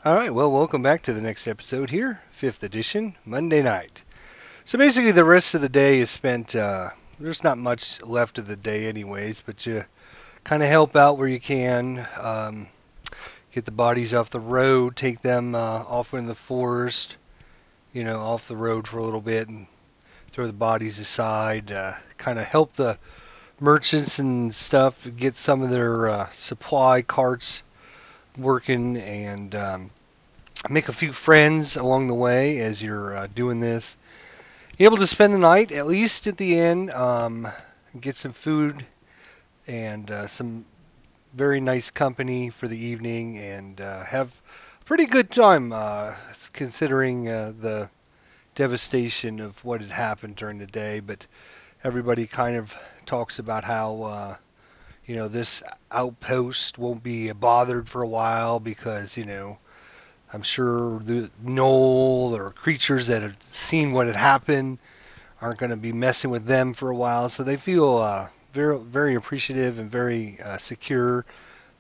All right, well, welcome back to the next episode here, 5th edition, Monday night. So basically, the rest of the day is spent, there's not much left of the day, anyways, but you kind of help out where you can, get the bodies off the road, take them off in the forest, off the road for a little bit, and throw the bodies aside, kind of help the merchants and stuff get some of their supply carts working and make a few friends along the way as you're doing this. You're able to spend the night, at least at the end, get some food and some very nice company for the evening, and have a pretty good time considering the devastation of what had happened during the day. But everybody kind of talks about how this outpost won't be bothered for a while because I'm sure the Knoll or creatures that have seen what had happened aren't going to be messing with them for a while. So they feel very, very appreciative and very secure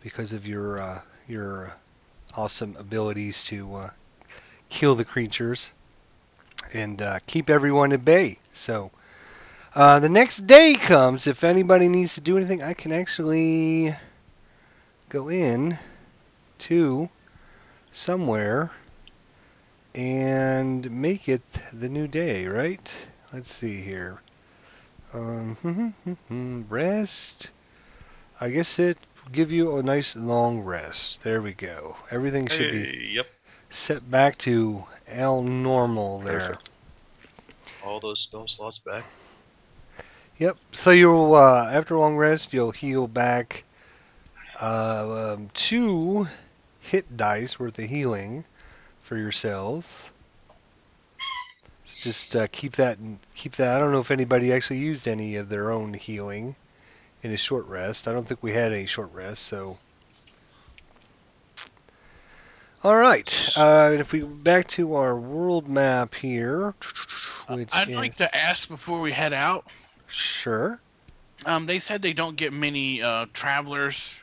because of your awesome abilities to kill the creatures and keep everyone at bay. So the next day comes. If anybody needs to do anything, I can actually go in to somewhere and make it the new day, right? Let's see here. Rest. I guess it give you a nice long rest. There we go. Everything should be Yep. set back to L normal there. Perfect. All those spell slots back. Yep. So you'll after a long rest, you'll heal back 2 hit dice worth of healing for yourselves. Just keep that. I don't know if anybody actually used any of their own healing in a short rest. I don't think we had any short rest, so. All right. If we go back to our world map here, which I'd like to ask before we head out. Sure. They said they don't get many travelers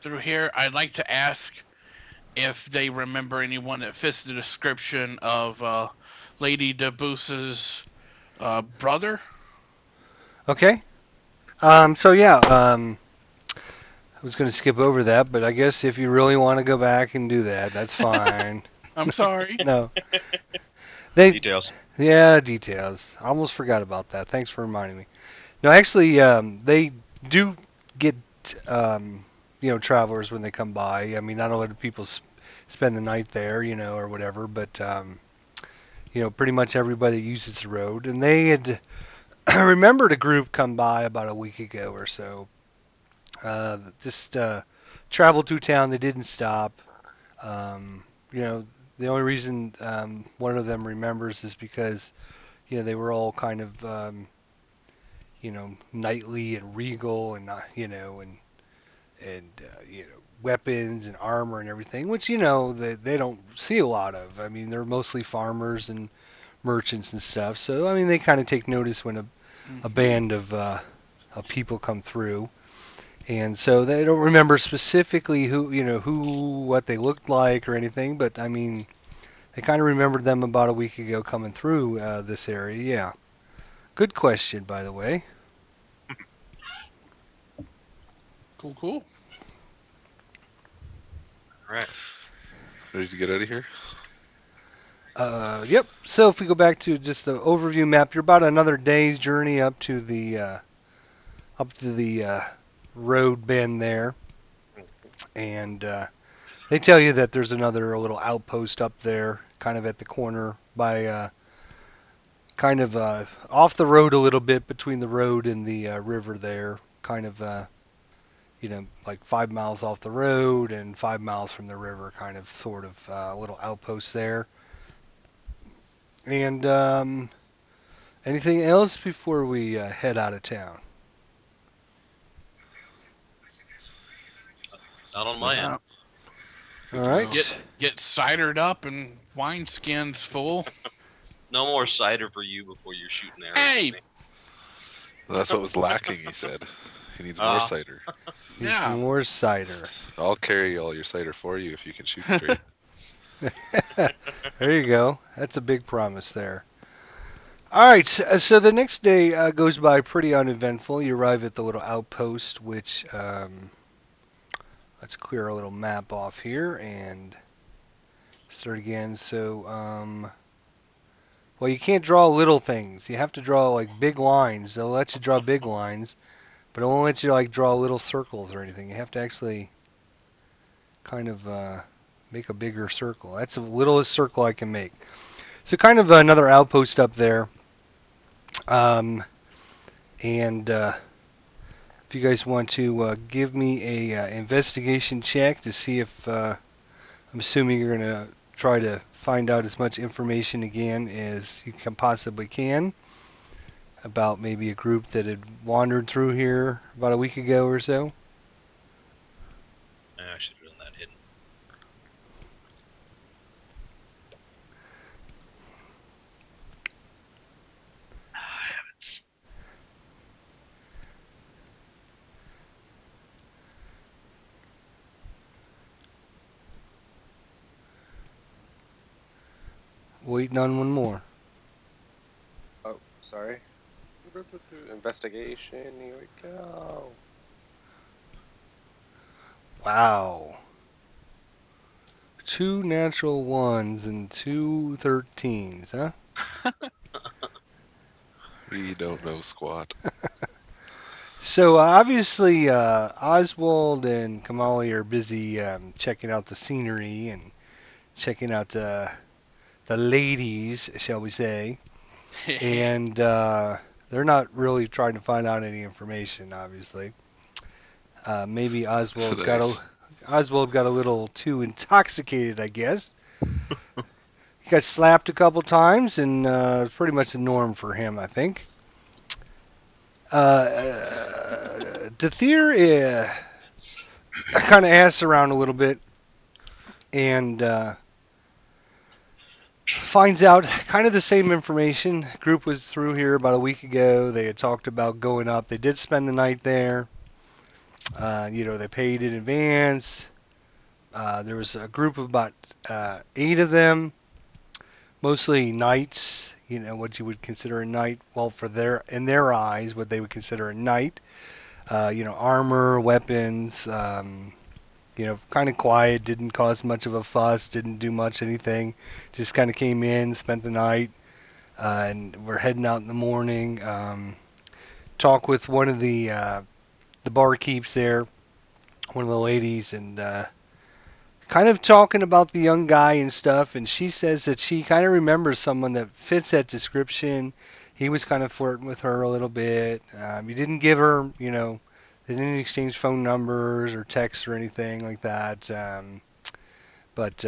through here. I'd like to ask if they remember anyone that fits the description of Lady Debusse's brother. Okay. So yeah. I was going to skip over that, but I guess if you really want to go back and do that, that's fine. I'm sorry. No. Details. Yeah, details. I almost forgot about that. Thanks for reminding me. No, actually, they do get travelers when they come by. I mean, not a lot of people spend the night there, or whatever, but pretty much everybody uses the road, and they had remembered a group come by about a week ago or so. Just traveled through town. They didn't stop. The only reason one of them remembers is because they were all kind of knightly and regal, and weapons and armor and everything, which they don't see a lot of. I mean, they're mostly farmers and merchants and stuff. So I mean, they kind of take notice when a band of people come through. And so they don't remember specifically what they looked like or anything, but I mean, they kind of remembered them about a week ago coming through this area. Yeah. Good question, by the way. Cool. All right. Ready to get out of here? Yep. So if we go back to just the overview map, you're about another day's journey up to the road bend there, and they tell you that there's another little outpost up there, kind of at the corner by kind of off the road a little bit between the road and the river there, kind of like 5 miles off the road and 5 miles from the river, kind of sort of little outpost there. And anything else before we head out of town? Not on my end. All right. Get cidered up and wineskins full. No more cider for you before you're shooting arrows. Hey! Well, that's what was lacking, he said. He needs more cider. Yeah. More cider. I'll carry all your cider for you if you can shoot straight. There you go. That's a big promise there. All right, so the next day goes by pretty uneventful. You arrive at the little outpost, which let's clear a little map off here and start again. So, well, you can't draw little things. You have to draw like big lines. They'll let you draw big lines, but it won't let you like draw little circles or anything. You have to actually kind of make a bigger circle. That's the littlest circle I can make. So kind of another outpost up there. And if you guys want to give me a investigation check to see if I'm assuming you're going to try to find out as much information again as you can possibly can about maybe a group that had wandered through here about a week ago or so. I should have done that hidden. Habits. Waiting on one more. Oh, sorry. Investigation, here we go. Wow. 2 natural ones and 2 13s, huh? We don't know squat. So obviously Oswald and Kamali are busy checking out the scenery and checking out the ladies, shall we say, and they're not really trying to find out any information. Obviously, maybe Oswald Nice. got a little too intoxicated, I guess. He got slapped a couple times, and it's pretty much the norm for him, I think. Dathir kind of asks around a little bit and finds out kind of the same information. Group was through here about a week ago. They had talked about going up. They did spend the night there. They paid in advance. There was a group of about 8 of them, mostly knights. What you would consider a knight. Well, in their eyes, what they would consider a knight. Armor, weapons. Kind of quiet, didn't cause much of a fuss, didn't do much anything. Just kind of came in, spent the night, and we're heading out in the morning. Talk with one of the barkeeps there, one of the ladies, and kind of talking about the young guy and stuff. And she says that she kind of remembers someone that fits that description. He was kind of flirting with her a little bit. He didn't give her, they didn't exchange phone numbers or texts or anything like that. But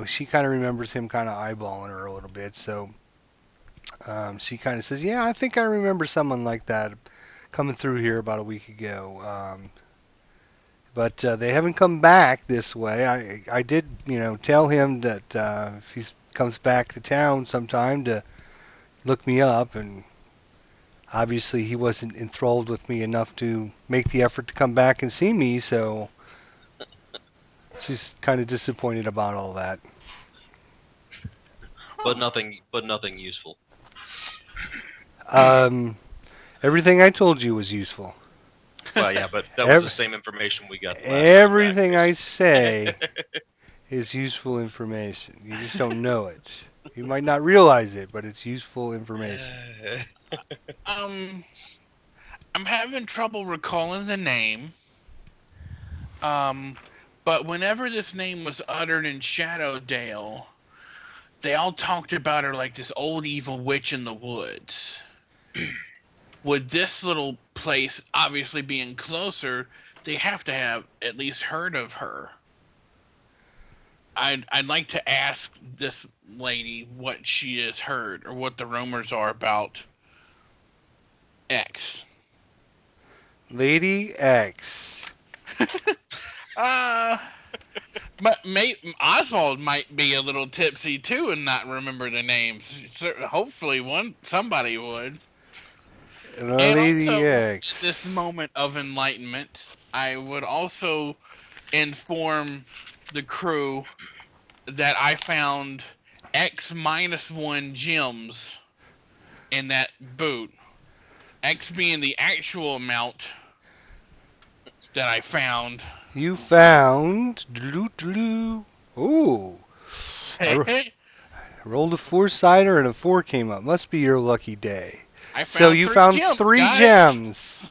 she kind of remembers him kind of eyeballing her a little bit. So she kind of says, yeah, I think I remember someone like that coming through here about a week ago. But they haven't come back this way. I did, tell him that if he comes back to town sometime to look me up, and obviously he wasn't enthralled with me enough to make the effort to come back and see me, so she's kind of disappointed about all that. But nothing useful. Everything I told you was useful. Well, yeah, but that was the same information we got. Everything I say is useful information. You just don't know it. You might not realize it, but it's useful information. I'm having trouble recalling the name. But whenever this name was uttered in Shadowdale, they all talked about her like this old evil witch in the woods. With this little place obviously being closer, they have to have at least heard of her. I'd like to ask this lady what she has heard or what the rumors are about X. Lady X. But Oswald might be a little tipsy too and not remember the names. Hopefully somebody would. Lady also, X. this moment of enlightenment, I would also inform the crew that I found X minus 1 gems in that boot. X being the actual amount that I found. You found. Ooh. I rolled a 4-sider and a 4 came up. Must be your lucky day. I So found you 3 found gems, 3 guys. gems.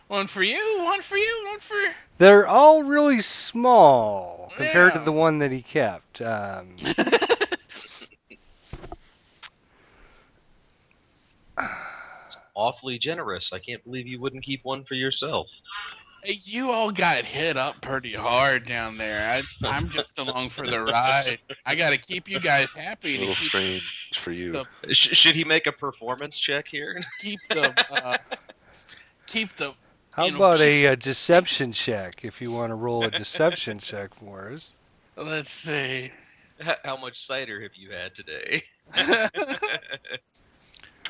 One for you, one for you, one for... They're all really small compared to Yeah. the one that he kept. Awfully generous. I can't believe you wouldn't keep one for yourself. You all got hit up pretty hard down there. I'm just along for the ride. I got to keep you guys happy A to little keep strange for you. Should he make a performance check here? keep the How about a deception check if you want to roll a deception check for us? Let's see. How much cider have you had today?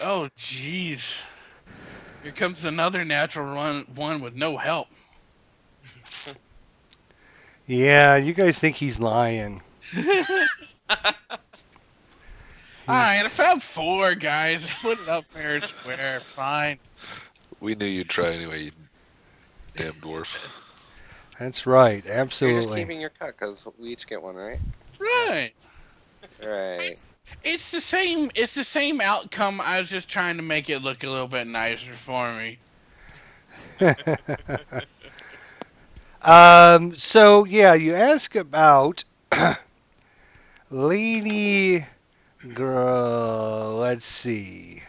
Oh, jeez. Here comes another natural one with no help. Yeah, you guys think he's lying. Alright, I found 4, guys. Split it up fair and square. Fine. We knew you'd try anyway, you damn dwarf. That's right, You're absolutely. just keeping your cut because we each get one, right? Right. Right. It's the same outcome. I was just trying to make it look a little bit nicer for me. So yeah, you ask about Lady Girl. Let's see,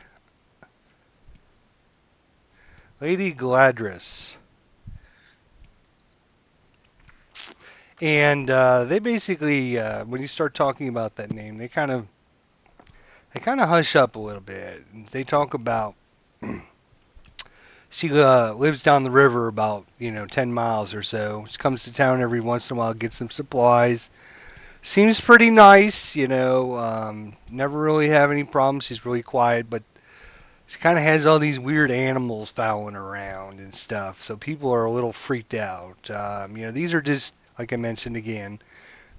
Lady Gladris, and they basically, when you start talking about that name, they kind of hush up a little bit. They talk about she lives down the river about 10 miles or so. She comes to town every once in a while, gets some supplies. Seems pretty nice, never really have any problems. She's really quiet, but she kind of has all these weird animals fouling around and stuff. So people are a little freaked out. These are just, like I mentioned again,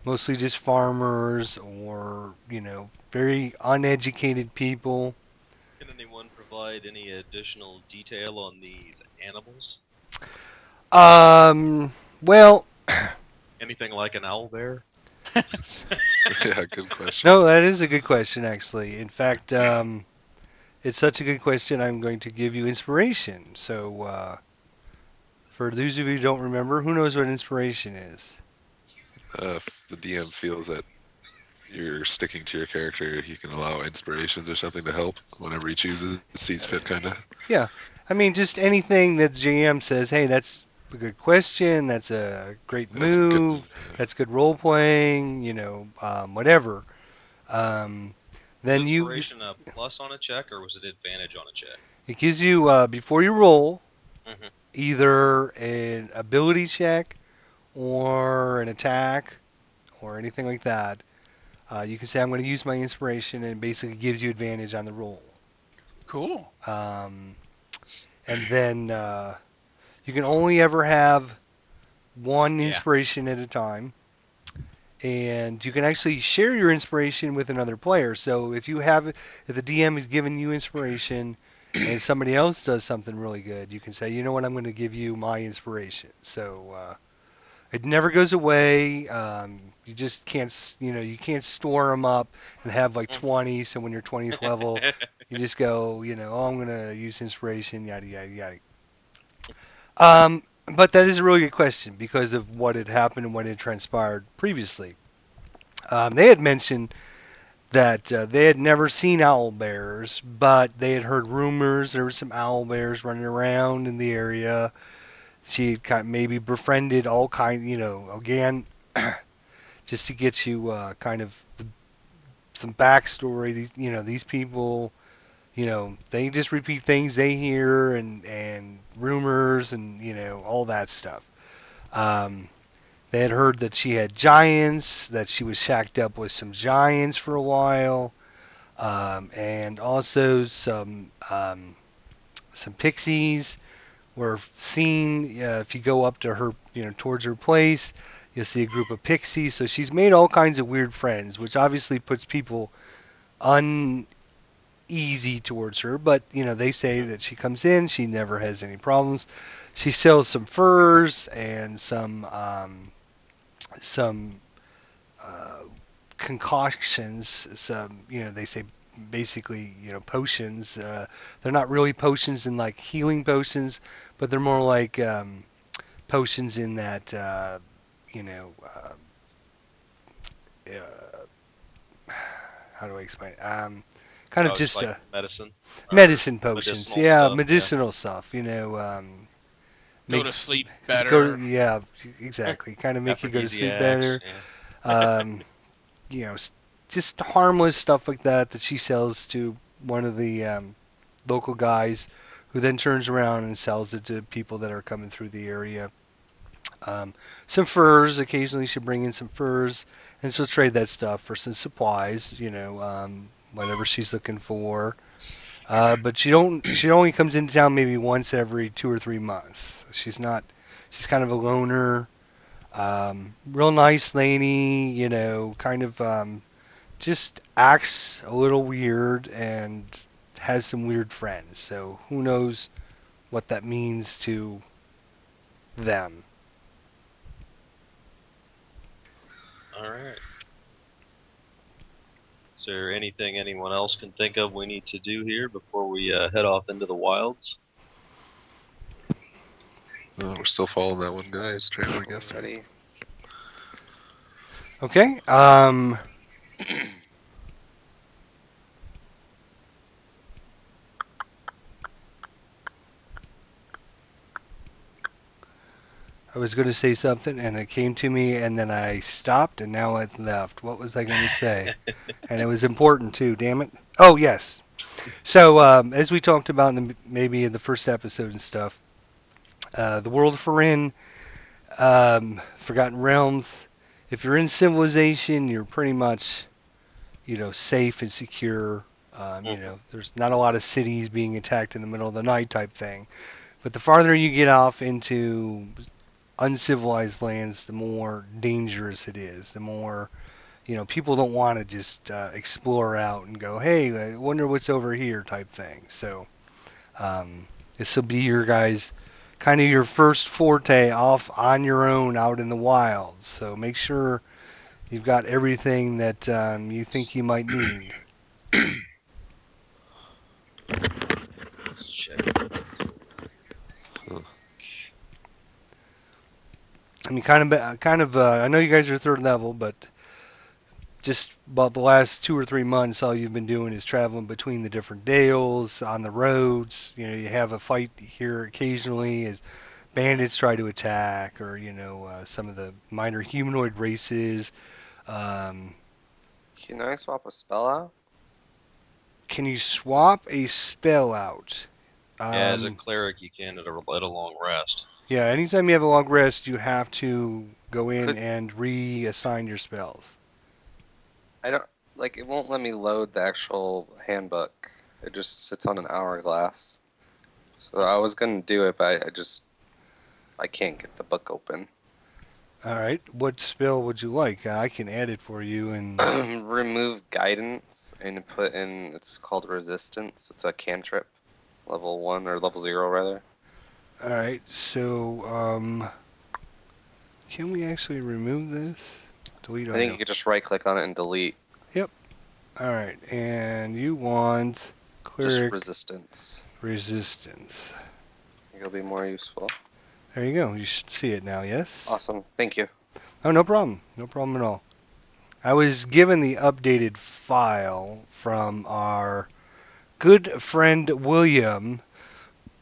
mostly just farmers or, very uneducated people. Can anyone provide any additional detail on these animals? Well, Anything like an owl bear? Yeah, good question. no, that is a good question, actually. In fact, it's such a good question, I'm going to give you inspiration. So, for those of you who don't remember, who knows what inspiration is? If the DM feels that you're sticking to your character, he can allow inspirations or something to help whenever he chooses, sees fit, kind of. Yeah, I mean, just anything that GM says, hey, that's a good question, that's a great That's move, good. that's good role playing, whatever. Then Was you, inspiration a plus on a check, or was it advantage on a check? it gives you, before you roll, Mhm. either an ability check or an attack or anything like that. You can say, I'm going to use my inspiration, and it basically gives you advantage on the roll. Cool. And then you can only ever have one Yeah. inspiration at a time. And you can actually share your inspiration with another player. So if the DM has given you inspiration and somebody else does something really good, you can say, you know what, I'm going to give you my inspiration. So it never goes away. You just can't, you can't store them up and have like 20. So when you're 20th level, you just go, oh, I'm going to use inspiration, yada, yada, yada. But that is a really good question because of what had happened and what had transpired previously. They had mentioned that they had never seen owl bears, but they had heard rumors there were some owl bears running around in the area. She had kind of maybe befriended all kind, again, just to get you kind of some backstory. These people, they just repeat things they hear and rumors and all that stuff. They had heard that she had giants, that she was shacked up with some giants for a while, and also some pixies were seen if you go up to her, towards her place. You'll see a group of pixies. So she's made all kinds of weird friends, which obviously puts people uneasy towards her. But they say that she comes in, she never has any problems. She sells some furs and some concoctions. Some they say basically potions. They're not really potions in like healing potions, but they're more like potions in that you know. How do I explain it? Kind of It's just like medicine. medicine potions. Medicinal Yeah, stuff, medicinal stuff. Go Make to sleep go better. yeah, exactly. Kind of make you go to sleep Aphrodisiacs. better. Yeah. Um, just harmless stuff like that she sells to one of the local guys, who then turns around and sells it to people that are coming through the area. Um, some furs. Occasionally, she'll bring in some furs, and she'll trade that stuff for some supplies. Whatever she's looking for. But she don't. She only comes into town maybe once every 2 or 3 months. She's not. She's kind of a loner. Real nice lady. Kind of just acts a little weird and has some weird friends. So who knows what that means to them. All right. Is there anything anyone else can think of we need to do here before we head off into the wilds? We're still following that one guy. He's traveling us. Ready? Okay. I was going to say something, and it came to me, and then I stopped, and now it left. What was I going to say? And it was important too. Damn it! Oh yes. So as we talked about maybe in the first episode and stuff, the world of Farin, Forgotten Realms. If you're in civilization, you're pretty much, safe and secure. There's not a lot of cities being attacked in the middle of the night type thing. But the farther you get off into uncivilized lands, the more dangerous it is. The more, people don't want to just explore out and go, hey, I wonder what's over here type thing. So this will be your guys' kind of your first forte off on your own out in the wild. So make sure you've got everything that you think you might need. Let's check. I mean, I know you guys are third level, but just about the last 2 or 3 months, all you've been doing is traveling between the different dales on the roads. You have a fight here occasionally as bandits try to attack, or some of the minor humanoid races. Can I swap a spell out? Can you swap a spell out? Yeah, as a cleric, you can at a long rest. Yeah, anytime you have a long rest, you have to go in Could- and reassign your spells. I don't it won't let me load the actual handbook. It just sits on an hourglass. So I was gonna do it, but I can't get the book open. All right, what spell would you like? I can add it for you. And Remove guidance and put in. It's called resistance. It's a cantrip, level 1 or level 0 rather. all right, so can we actually remove this? Delete. I think you could just right click on it and delete. Yep. All right, and you want Just cleric resistance. resistance. I think it'll be more useful. There you go. You should see it now. Yes. Awesome. Thank you. Oh, no problem. No problem at all. I was given the updated file from our good friend William,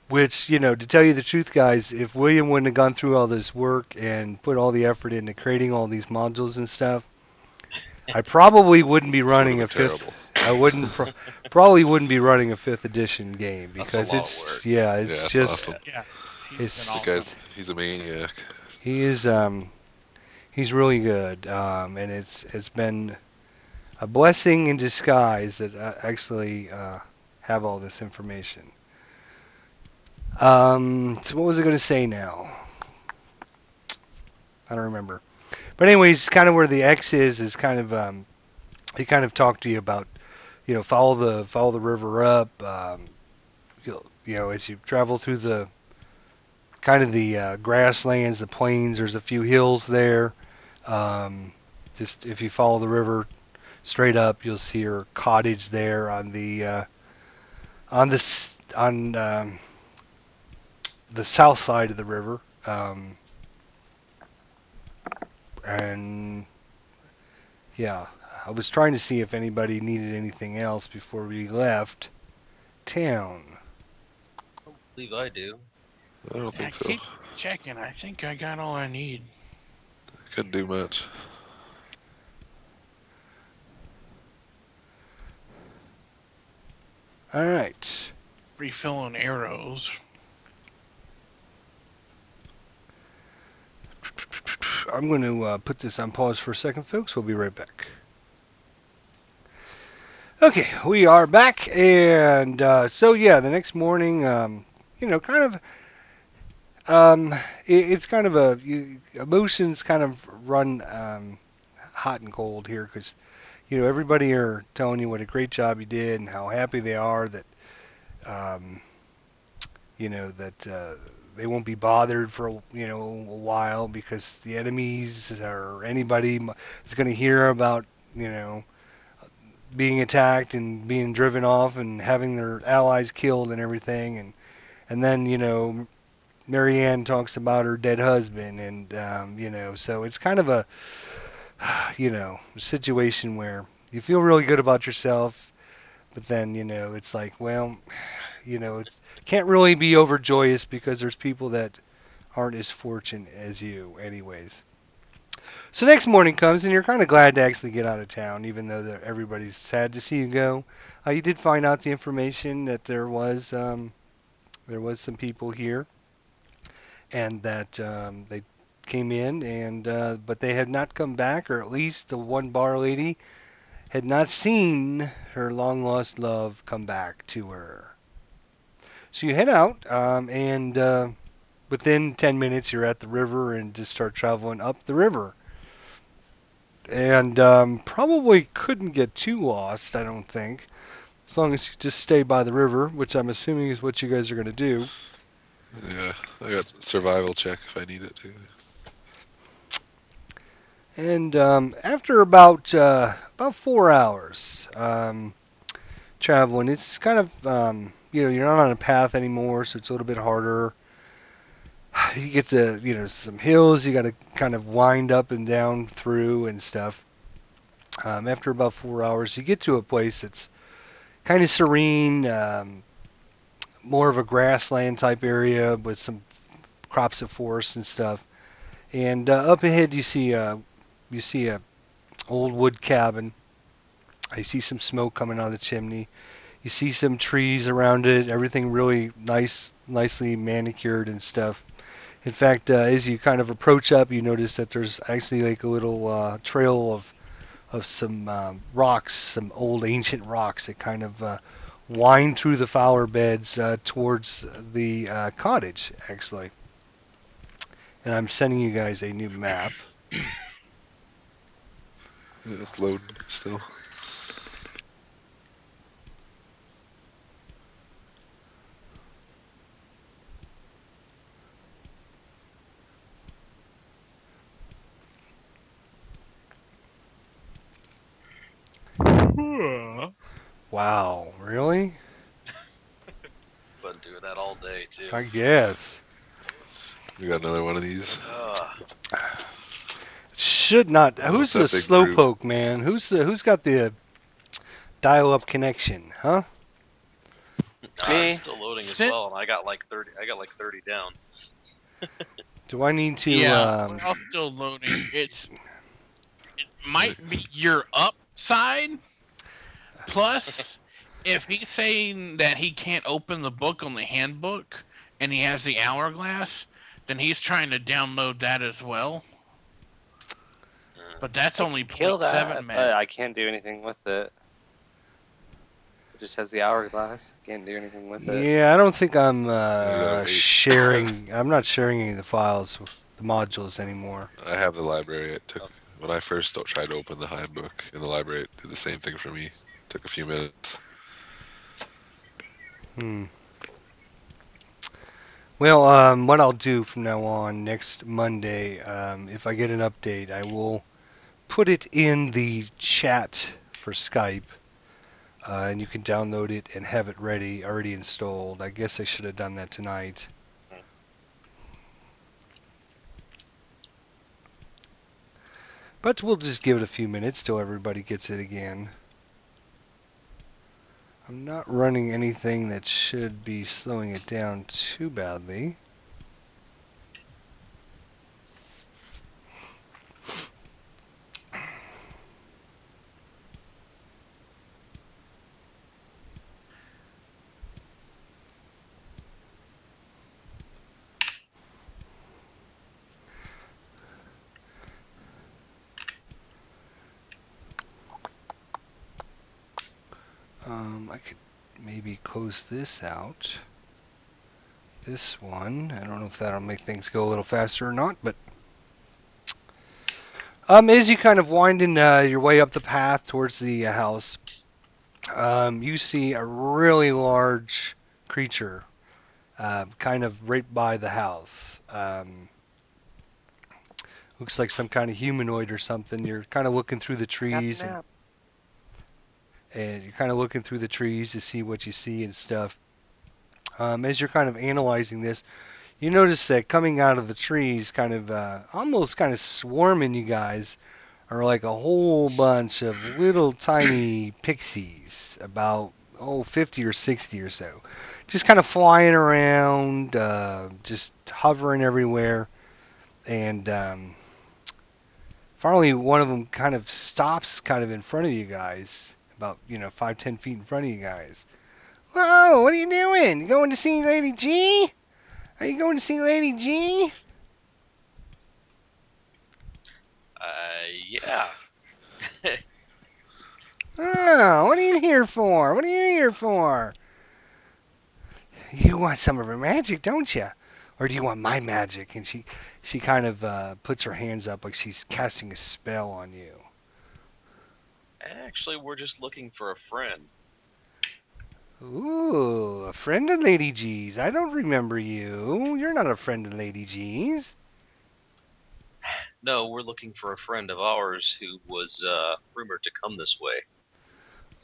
which, to tell you the truth, guys, if William wouldn't have gone through all this work and put all the effort into creating all these modules and stuff, I probably wouldn't be running a fifth. Terrible. I wouldn't probably wouldn't be running a 5th edition game That's because a lot it's of work. it's That's just awesome. Yeah. It's- Been The awesome. he's a maniac. he is he's really good, and it's been a blessing in disguise that I actually have all this information. So what was I going to say now? I don't remember. But anyways, kind of where the X is kind of he kind of talked to you about, follow the river up. As you travel through the kind of the grasslands, the plains. There's a few hills there. Just if you follow the river straight up, you'll see her cottage there on the south side of the river. And yeah, I was trying to see if anybody needed anything else before we left town. I don't believe I do. I don't I think so. keep checking. I think I got all I need. Couldn't do much. All right. Refilling arrows. I'm going to put this on pause for a second, folks. We'll be right back. Okay, we are back, and the next morning, it's kind of emotions kind of run hot and cold here because, everybody are telling you what a great job you did and how happy they are that, that they won't be bothered for, a while because the enemies or anybody is going to hear about, being attacked and being driven off and having their allies killed and everything, and then Marianne talks about her dead husband, and so it's kind of a situation where you feel really good about yourself, but then it's like, well, it can't really be overjoyous because there's people that aren't as fortunate as you anyways. So next morning comes, and you're kind of glad to actually get out of town, even though everybody's sad to see you go. You did find out the information that there was some people here, and that they came in, and but they had not come back, or at least the one bar lady had not seen her long lost love come back to her. So you head out, and within 10 minutes you're at the river and just start traveling up the river. And probably couldn't get too lost, I don't think, as long as you just stay by the river, which I'm assuming is what you guys are going to do. Yeah, I got survival check if I need it to. And after about 4 hours traveling, it's kind of you're not on a path anymore, so it's a little bit harder. You get to some hills you got to kind of wind up and down through and stuff. After about 4 hours, you get to a place that's kind of serene, more of a grassland type area with some crops of forest and stuff. And up ahead, you see a old wood cabin. I see some smoke coming out of the chimney. You see some trees around it. Everything really nicely manicured and stuff. In fact, as you kind of approach up, you notice that there's actually like a little trail of some rocks, some old ancient rocks that kind of wind through the flower beds towards the cottage, actually. And I'm sending you guys a new map. Yeah, it's loading still. Wow, really? Been doing that all day too. I guess. We got another one of these. Should not. Oh, Who's it's the that big slowpoke man? Who's got the dial-up connection? Huh? Me? I'm still loading as Sit- well, and I got like 30 down. Do I need to? Yeah, we're all still loading. It might be your upside. Plus, if he's saying that he can't open the book on the handbook and he has the hourglass, then he's trying to download that as well. But that's only Kill 0.7 that, minutes. but I can't do anything with it. It just has the hourglass. Can't do anything with it. Yeah, I don't think I'm gotta wait. sharing. I'm not sharing any of the files. The modules anymore. I have the library. It took when I first tried to open the handbook in the library. It did the same thing for me. Took a few minutes. Well, what I'll do from now on, next Monday, if I get an update, I will put it in the chat for Skype, and you can download it and have it ready, already installed. I guess I should have done that tonight. But we'll just give it a few minutes till everybody gets it again. I'm not running anything that should be slowing it down too badly. I could maybe close this out. This one, I don't know if that'll make things go a little faster or not, but as you kind of winding your way up the path towards the house, you see a really large creature, kind of right by the house. Looks like some kind of humanoid or something. You're kind of looking through the trees, and you're kind of looking through the trees to see what you see and stuff. As you're kind of analyzing this, you notice that coming out of the trees, kind of almost kind of swarming you guys, are like a whole bunch of little tiny pixies, about 50 or 60 or so, just kind of flying around, just hovering everywhere, and finally one of them kind of stops, kind of in front of you guys, about 5-10 feet in front of you guys. Whoa, what are you doing? You going to see Lady G? Are you going to see Lady G? Yeah. Oh, what are you here for? What are you here for? You want some of her magic, don't you? Or do you want my magic? And she kind of puts her hands up like she's casting a spell on you. Actually, we're just looking for a friend. Ooh, a friend of Lady G's. I don't remember you. You're not a friend of Lady G's. No, we're looking for a friend of ours who was rumored to come this way.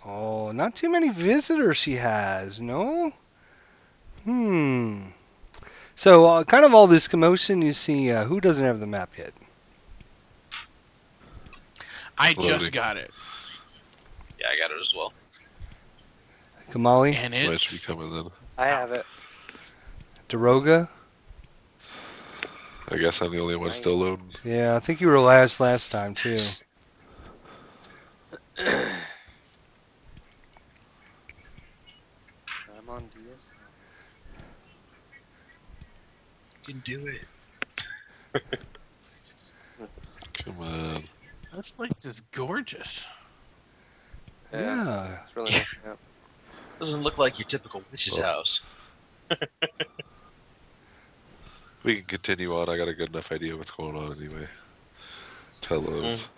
Oh, not too many visitors she has, no? So, kind of all this commotion, you see, who doesn't have the map yet? I Loading. just got it. Yeah, I got it as well. Kamali? And Might be it's coming then. I have it. Daroga? I guess I'm the only one still loading. Yeah, I think you were last time, too. I'm on DS. You can do it. Come on. this place is gorgeous. Yeah. It's really nice map. Doesn't look like your typical witch's Oh. house. We can continue on. I got a good enough idea what's going on anyway. Tell loads.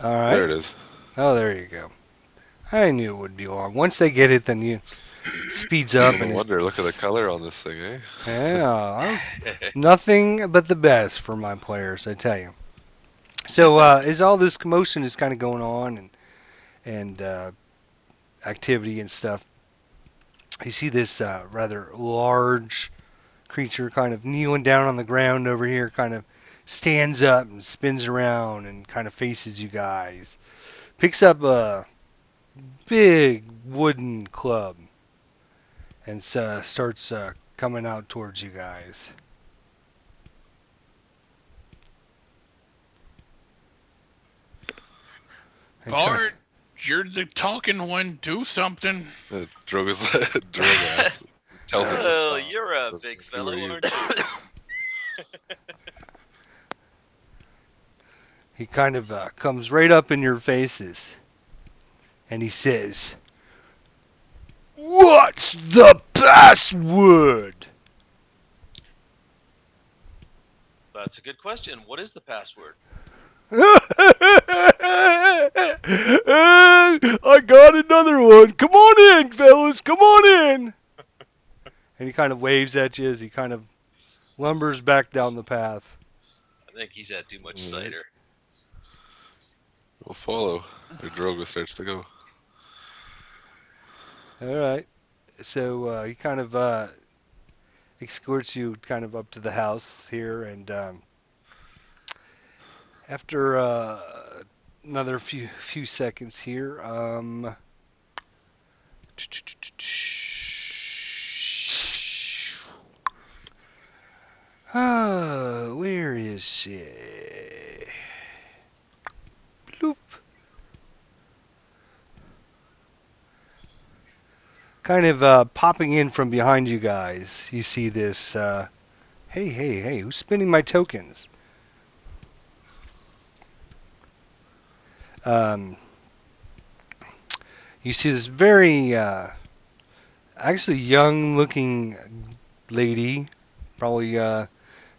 All right. There it is. Oh, there you go. I knew it would be long. Once they get it, then you speeds up. No And wonder. Look at the color on this thing, eh? yeah, nothing but the best for my players, I tell you. So as all this commotion is kind of going on and activity and stuff, you see this rather large creature kind of kneeling down on the ground over here, kind of stands up and spins around and kind of faces you guys. Picks up a big wooden club and starts coming out towards you guys. And Bart, you're the talking one. Do something. Droga's Droga asks- tells it to Oh, stop. you're a Says, big "Who fellow, are you?" aren't you? He kind of comes right up in your faces and he says, "What's the password?" That's a good question. What is the password? I got another one. Come on in, fellas. Come on in. And he kind of waves at you as he kind of lumbers back down the path. I think he's had too much All right. cider. We'll follow. Or Drogo starts to go. All right. So he kind of escorts you kind of up to the house here, and after another few seconds here, where is she? Bloop. Kind of popping in from behind you guys. You see this, hey, who's spinning my tokens? You see this very, actually young-looking lady, probably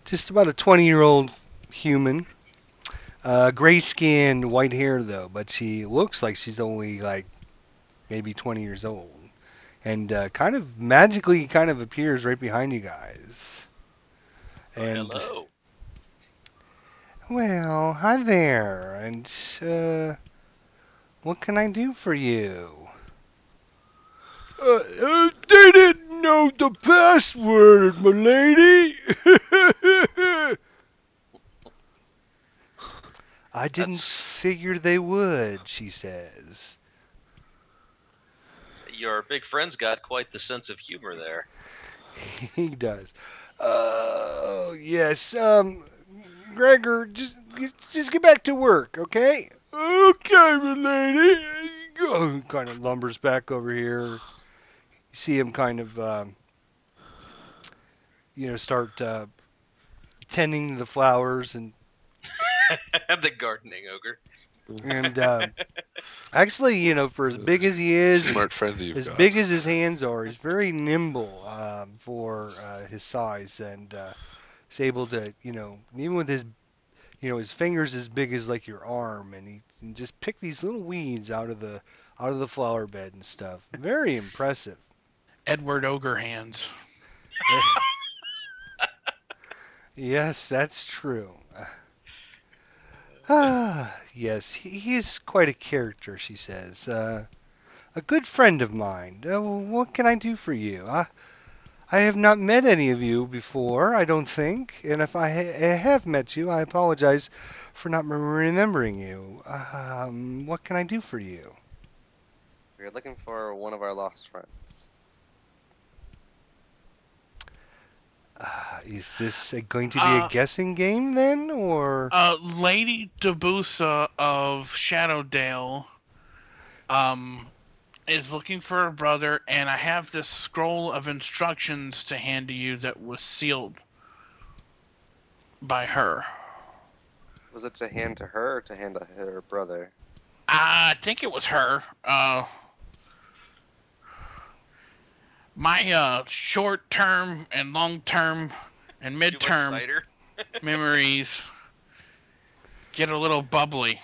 just about a 20-year-old human. Gray skin, white hair though, but she looks like she's only like maybe 20 years old. And kind of magically kind of appears right behind you guys. And Hello. well, hi there. And what can I do for you? They didn't know the password, my lady. I didn't figure they would, she says. Your big friend's got quite the sense of humor there. He does. Oh, yes. Gregor, just get back to work, okay? Okay, my lady. Kind of lumbers back over here. You see him kind of, start tending the flowers and The gardening ogre. actually, for as big as he is, Smart friend you've as got. big as his hands are, he's very nimble for his size, and he's able to, even with his, his fingers as big as like your arm, and he can just pick these little weeds out of the flower bed and stuff. Very impressive. Edward Ogre hands. Yes, that's true. Yes, he is quite a character, she says. A good friend of mine. What can I do for you? I have not met any of you before, I don't think. And if I have met you, I apologize for not remembering you. What can I do for you? We're looking for one of our lost friends. Is this going to be a guessing game then, or? Lady Debusa of Shadowdale is looking for her brother, and I have this scroll of instructions to hand to you that was sealed by her. Was it to hand to her or to hand to her brother? I think it was her. My short-term and long-term and Too much mid-term cider. memories get a little bubbly.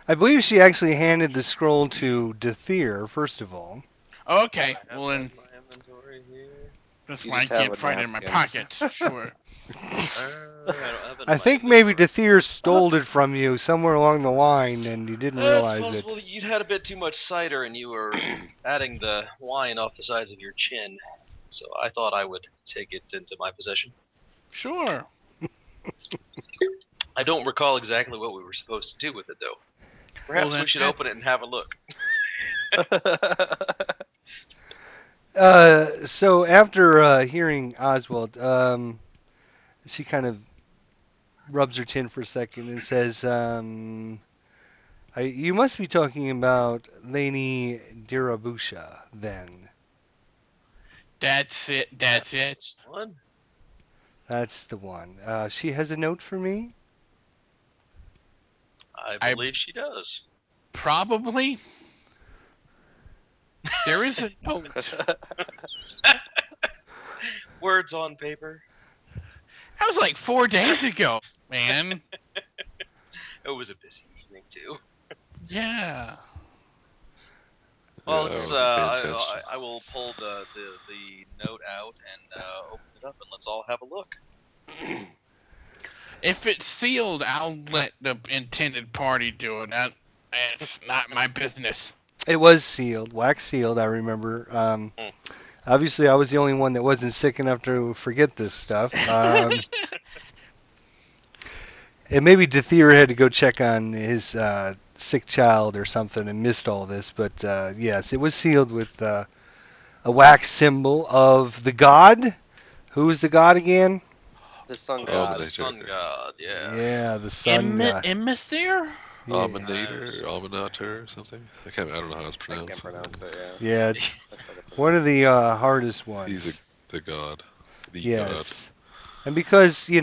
I believe she actually handed the scroll to Dathir, first of all. Okay, I have well then, my inventory here. that's You why I just have can't a find it in my napkin. pocket. Sure. I don't have it in I my think maybe inventory. Dathir stole it from you somewhere along the line, and you didn't It's realize possible it. that you'd had a bit too much cider and you were adding the wine off the sides of your chin. So I thought I would take it into my possession. Sure. I don't recall exactly what we were supposed to do with it, though. Perhaps Well, then we should that's- open it and have a look. So after hearing Oswald, she kind of rubs her chin for a second and says, you must be talking about Lady Dirabusha, then. That's it. That's it. One? That's the one. She has a note for me? I believe she does. Probably. There is a note. Words on paper. That was like 4 days ago, man. It was a busy evening too. Yeah. Well, Yeah, I let's. wasn't paying attention. I will pull the note out and open it up, and let's all have a look. If it's sealed, I'll let the intended party do it. It's not my business. It was sealed, wax sealed. I remember. Obviously, I was the only one that wasn't sick enough to forget this stuff. And maybe Dathir had to go check on his sick child or something and missed all this. But yes, it was sealed with a wax symbol of the god. Who is the god again? The sun Oh, god. but I Sun god, yeah. Yeah, the sun god. Emissary? Yeah. Alminator, Alminator, or something. I don't know how it's I pronounced. can't pronounce it. Yeah, it's I said it one of the hardest ones. He's the god. The god. Yes. And because, he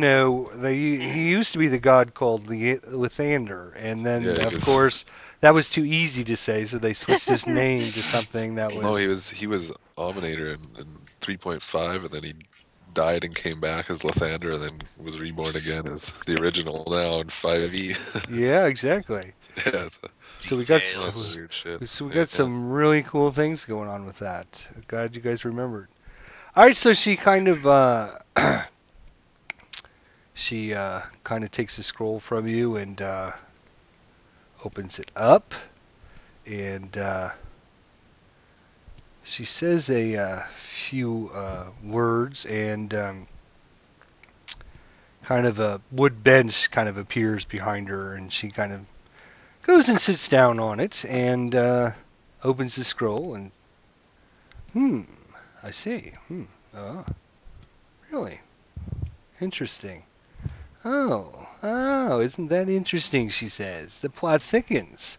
used to be the god called Lathander, and then, Yeah, of course, that was too easy to say, so they switched his name to something that was... No, he was Alminator in 3.5, and then he died and came back as Lathander, and then was reborn again as the original now in 5e. Yeah, exactly. Yeah, So we got Details. lots of weird shit. so we got some really cool things going on with that. Glad you guys remembered. All right, so she kind of takes the scroll from you and opens it up, and she says a few words, and kind of a wood bench kind of appears behind her, and she kind of goes and sits down on it and opens the scroll and I see. Oh, really? Interesting. Oh, isn't that interesting, she says. The plot thickens.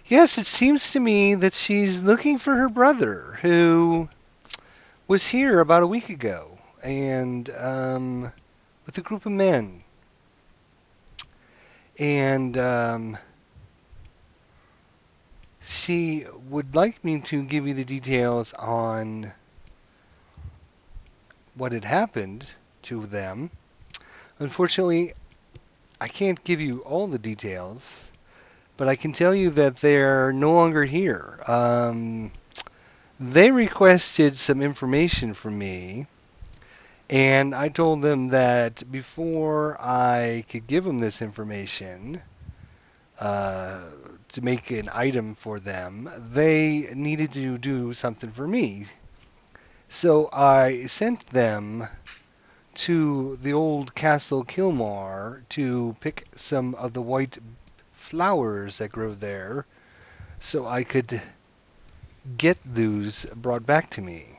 Yes, it seems to me that she's looking for her brother, who was here about a week ago, and with a group of men. And she would like me to give you the details on what had happened to them. Unfortunately, I can't give you all the details, but I can tell you that they're no longer here. They requested some information from me, and I told them that before I could give them this information, to make an item for them, they needed to do something for me. So I sent them to the old Castle Kilmar to pick some of the white flowers that grow there so I could get those brought back to me.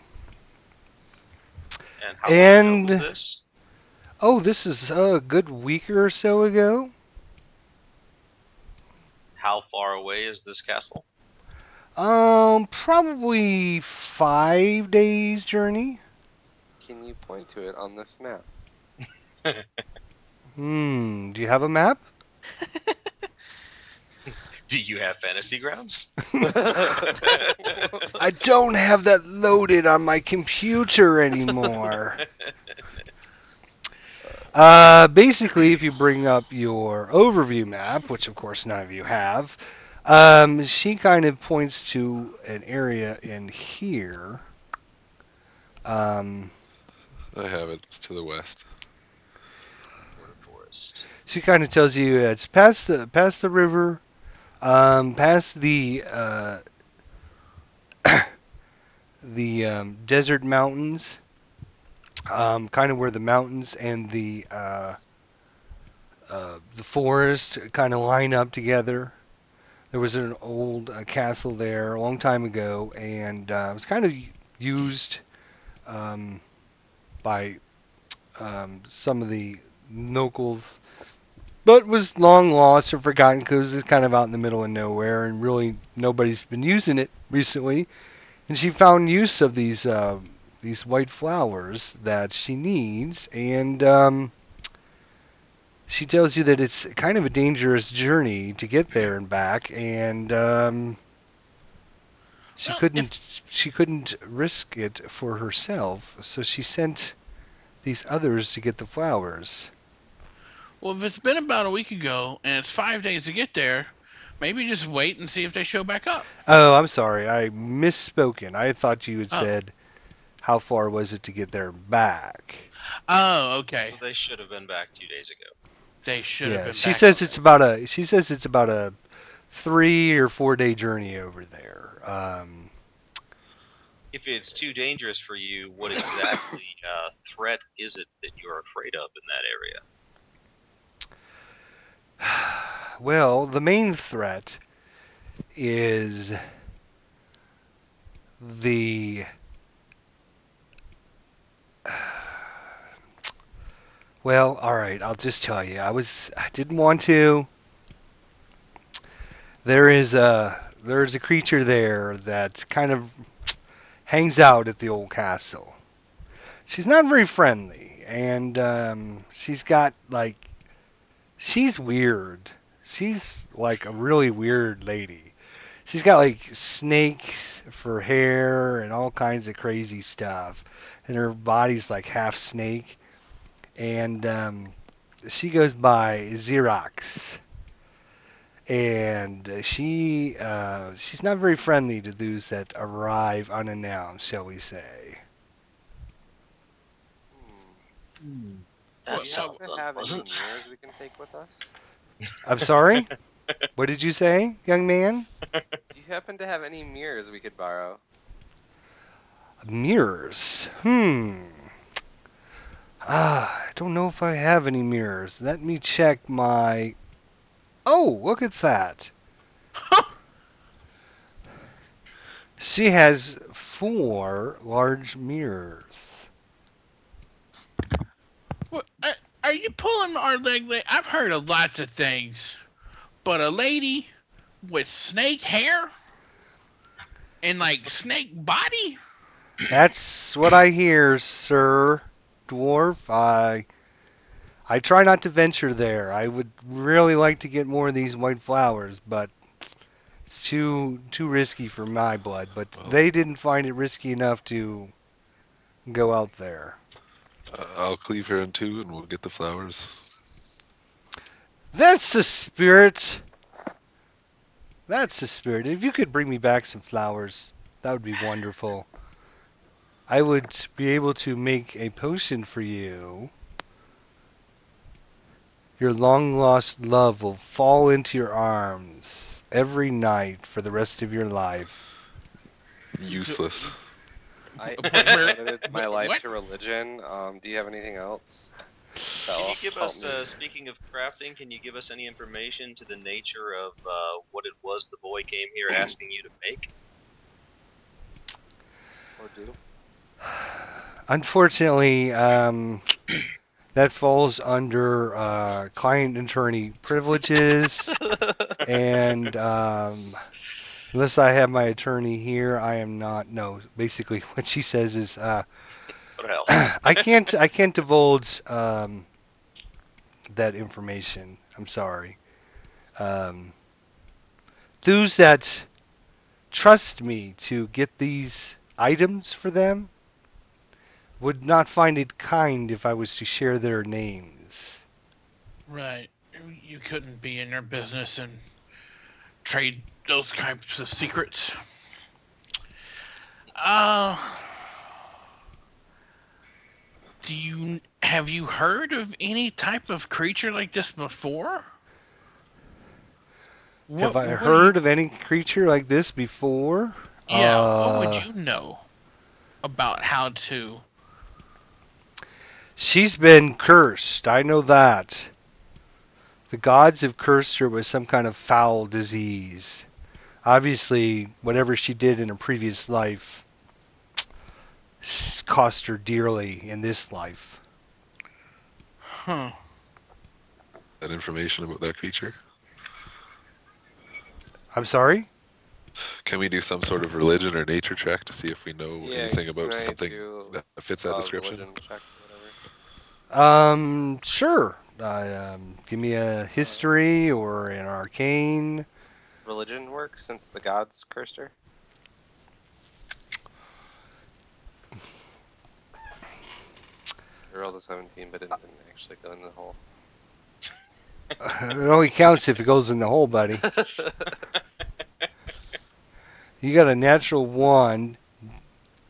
And how long ago was this? Oh, this is a good week or so ago. How far away is this castle? Probably 5 days journey. Can you point to it on this map? Do you have a map? Do you have fantasy grounds? I don't have that loaded on my computer anymore. Basically, if you bring up your overview map, which of course none of you have, she kind of points to an area in here. I have it. It's to the west. Forest. She kind of tells you it's past the river, past the desert mountains, kind of where the mountains and the forest kind of line up together. There was an old castle there a long time ago, and it was kind of used by some of the locals, but was long lost or forgotten because it's kind of out in the middle of nowhere, and really nobody's been using it recently. And she found use of these white flowers that she needs, and she tells you that it's kind of a dangerous journey to get there and back, and she couldn't risk it for herself, so she sent these others to get the flowers? Well, if it's been about a week ago and it's 5 days to get there, maybe just wait and see if they show back up. Oh, I'm sorry. I misspoken. I thought you had Oh. said how far was it to get there and back. Oh, okay. So they should have been back 2 days ago. They should have Yeah, been she back. says it's about a 3 or 4 day journey over there. If it's too dangerous for you, what exactly threat is it that you're afraid of in that area? Well, the main threat is the well, all right, I'll just tell you. I didn't want to. There's a creature there that kind of hangs out at the old castle. She's not very friendly, and she's weird. She's like a really weird lady. She's got like snakes for hair and all kinds of crazy stuff, and her body's like half snake. And she goes by Xerox, and she's not very friendly to those that arrive unannounced, shall we say? That Well, sounds Do you have any unpleasant. mirrors we can take with us? I'm sorry. What did you say, young man? Do you happen to have any mirrors we could borrow? Mirrors. I don't know if I have any mirrors. Let me check my. Oh, look at that. She has 4 large mirrors. What, are you pulling our leg? I've heard of lots of things, but a lady with snake hair and like snake body? That's what I hear, sir. Dwarf. I try not to venture there. I would really like to get more of these white flowers, but it's too risky for my blood. But Well. they didn't find it risky enough to go out there. I'll cleave her in two, and we'll get the flowers. That's the spirit. That's the spirit. If you could bring me back some flowers, that would be wonderful. I would be able to make a potion for you. Your long lost love will fall into your arms every night for the rest of your life. Useless. I Where- devoted my life what? to religion. Do you have anything else? Can you give us, speaking of crafting, can you give us any information to the nature of what it was the boy came here asking you to make? Or do? Unfortunately, that falls under client attorney privileges, and unless I have my attorney here, I am not. No, basically, what she says is, What else? I can't divulge that information. I'm sorry. Those that trust me to get these items for them would not find it kind if I was to share their names. Right. You couldn't be in their business and trade those types of secrets. Have you heard of any type of creature like this before? Have I what heard of any creature like this before? Yeah, what would you know about how to? She's been cursed. I know that. The gods have cursed her with some kind of foul disease. Obviously, whatever she did in a previous life cost her dearly in this life. Huh. That information about that creature. I'm sorry? Can we do some sort of religion or nature check to see if we know Yeah, anything can about I something do, that fits that description? Religion check or whatever. Sure. Give me a history or an arcane. Religion work since the gods cursed her? I rolled a 17, but it didn't actually go in the hole. It only counts if it goes in the hole, buddy. You got a natural 1.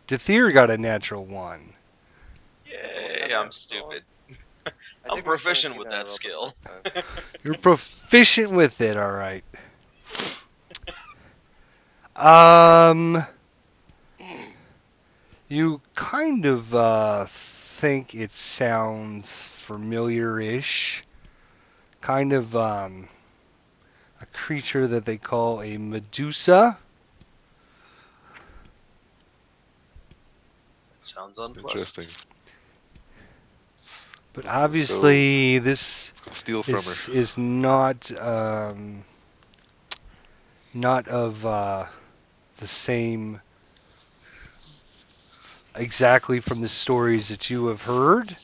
Dathir got a natural 1. Yay, I'm stupid. I'm proficient with that skill. You're proficient with it, all right. You kind of think it sounds familiar-ish. Kind of a creature that they call a Medusa. Sounds unpleasant. Interesting. But obviously, Let's go steal from her. is not not of the same exactly from the stories that you have heard,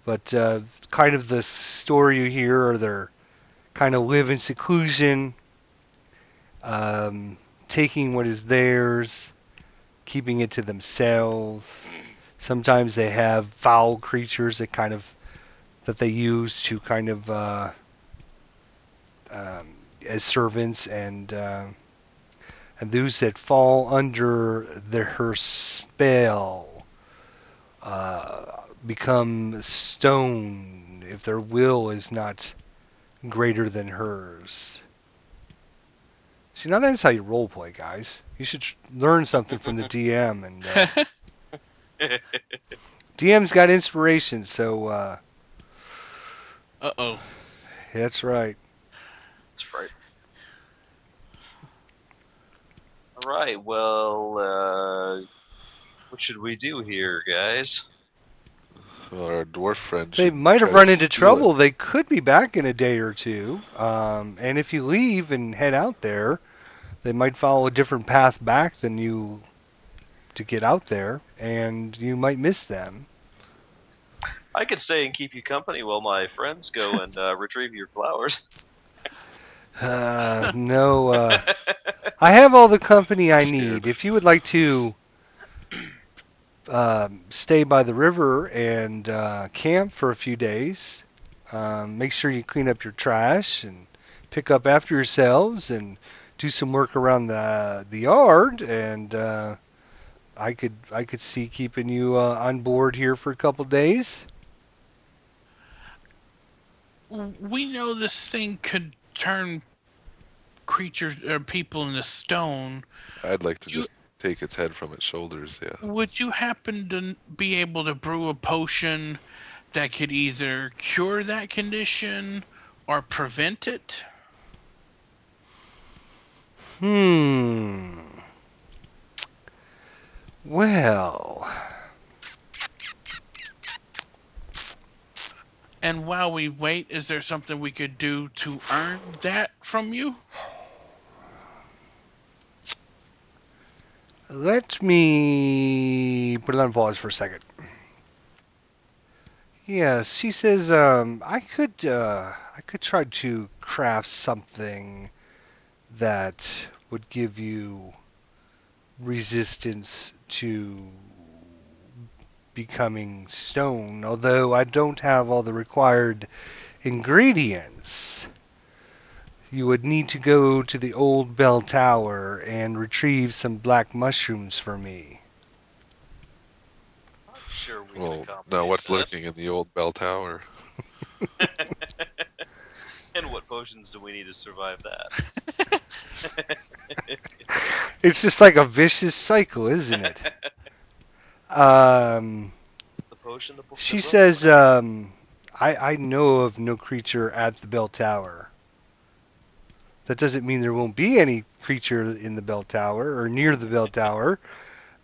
but kind of the story you hear, or they're kind of live in seclusion, taking what is theirs, keeping it to themselves. Sometimes they have foul creatures that they use to kind of as servants, and those that fall under her spell become stone if their will is not greater than hers. See, now that's how you roleplay, guys. You should learn something from the DM, and DM's got inspiration, so Uh-oh. that's right. That's right. Alright, well, what should we do here, guys? Well, our dwarf friend. They should might have try to run into steal trouble. it. They could be back in a day or two. And if you leave and head out there, they might follow a different path back than you to get out there, and you might miss them. I could stay and keep you company while my friends go and retrieve your flowers. No, I have all the company I Scared. need. If you would like to stay by the river and camp for a few days, make sure you clean up your trash and pick up after yourselves and do some work around the yard, and I could see keeping you on board here for a couple days. We know this thing could turn creatures or people into stone. I'd like to just take its head from its shoulders. Yeah. Would you happen to be able to brew a potion that could either cure that condition or prevent it? Well, And while we wait, is there something we could do to earn that from you? let me put it on pause for a second. Yes, she says I could try to craft something that would give you resistance to becoming stone, although I don't have all the required ingredients. You would need to go to the old bell tower and retrieve some black mushrooms for me. I'm sure we can Well, accomplish now what's that. lurking in the old bell tower? And what potions do we need to survive that? It's just like a vicious cycle, isn't it? The potion, the She book, says, I know of no creature at the bell tower. That doesn't mean there won't be any creature in the bell tower or near the bell tower,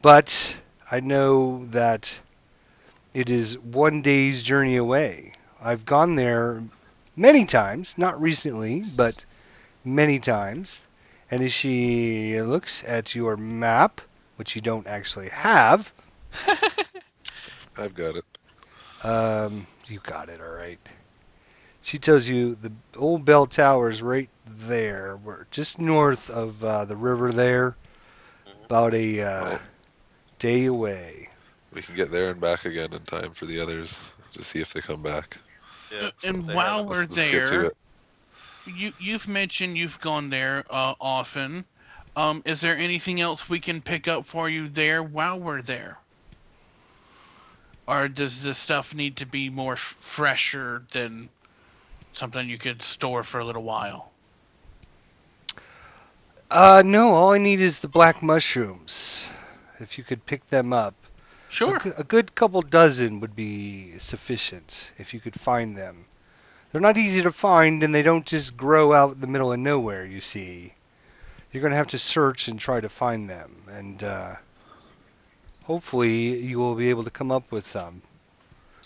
but I know that it is one day's journey away. I've gone there many times, not recently, but many times. And as she looks at your map, which you don't actually have, I've got it. you got it, all right. She tells you the old bell tower is right there. We're just north of the river there, about a day away. We can get there and back again in time for the others to see if they come back. Yeah. And they while haven't. we're Let's get to there, it. you've mentioned you've gone there often. Is there anything else we can pick up for you there while we're there? Or does the stuff need to be more fresher than something you could store for a little while? No, all I need is the black mushrooms. If you could pick them up. Sure. A good couple dozen would be sufficient if you could find them. They're not easy to find, and they don't just grow out in the middle of nowhere, you see. You're going to have to search and try to find them, and hopefully you will be able to come up with some.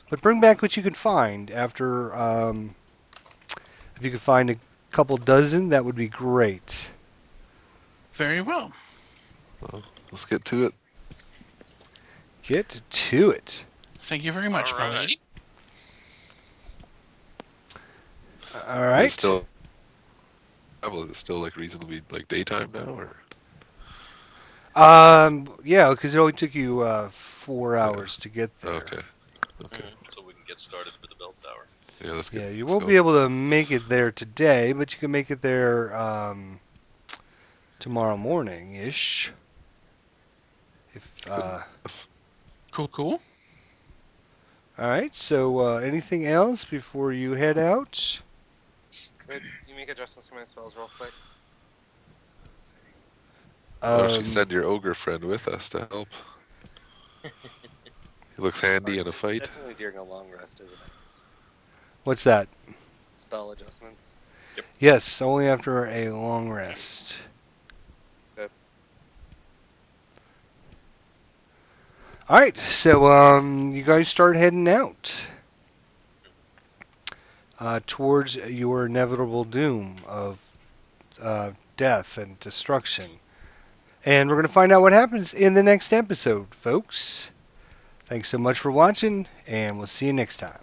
But bring back what you can find after, if you could find a couple dozen, that would be great. Very well. Well, let's get to it. Get to it. Thank you very much, All my right. lady. All Is right. it still travel? Is it still like reasonably like daytime now, or Yeah, because it only took you 4 hours to get there. okay? Okay. So we can get started for the bell tower. Yeah, let's get. Yeah, you let's won't go. be able to make it there today, but you can make it there tomorrow morning ish. If Cool. all right. So anything else before you head out? Could you make adjustments to my spells real quick? Why don't you Um, send your ogre friend with us to help? He looks handy in a fight. That's only during a long rest, isn't it? What's that? Spell adjustments. Yes, only after a long rest. Okay. All right. So you guys start heading out towards your inevitable doom of death and destruction. And we're going to find out what happens in the next episode, folks. Thanks so much for watching, and we'll see you next time.